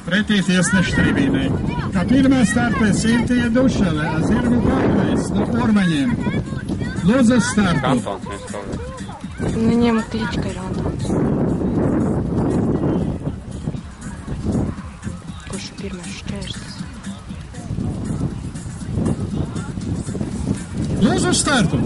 Pretī tiesneša tribīnei. Kā pirmā startē Sintija Dušele ar zirgu galvenais no Ormaņiem. Lūdzu uz startu. Viņiem klička ir Antons. Kurš pirmais šķērslis? Lūdzu uz startu.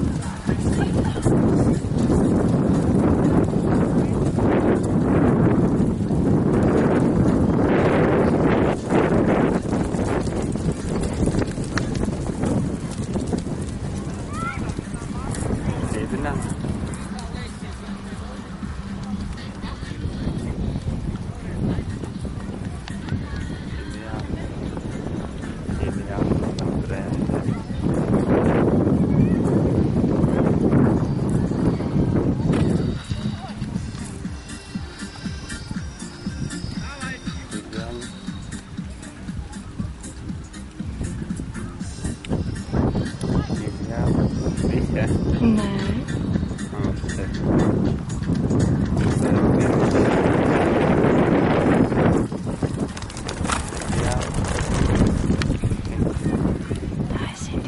Nē.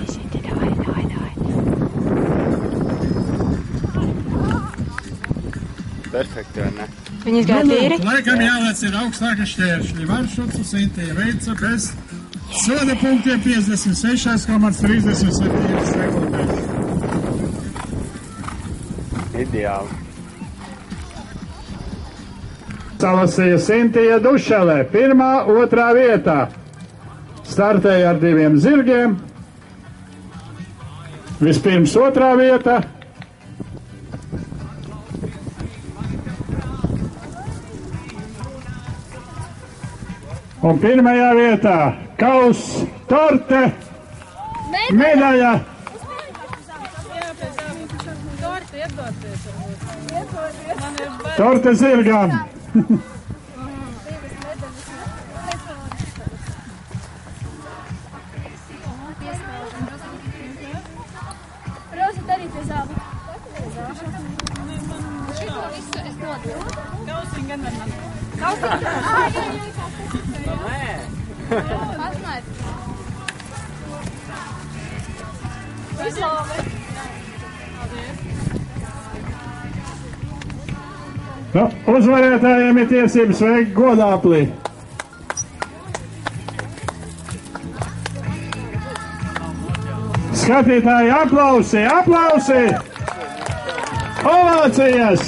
Sindi, davai. Perfekti, vai ne? Viņi izgāja tīri? Laikam jālēc ir augstāka šķēršļi. Varšucu Sintija veica bez soda punktiem 56,37 sekundēs. Ideāli. Salasīja Sintija Dušelē, pirmā, otrā vietā. Startēja ar 2 zirgiem. Vispirms otrā vieta. Un pirmajā vietā Kaus Torte medaļa. Torte zirgam. Uzvarētājiem ir tiesības veikt godāpli. Skatītāji, aplausi! Ovācijas!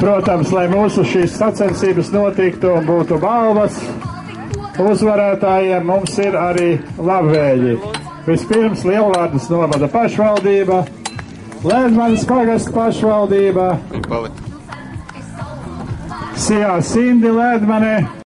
Protams, lai mūsu šīs sacensības notiktu un būtu balvas uzvarētājiem, mums ir arī labvēļi. Vispirms Lielvārdas novada pašvaldība, Lēdmanes pagasta pašvaldība, Sijā Sindi Lēdmane,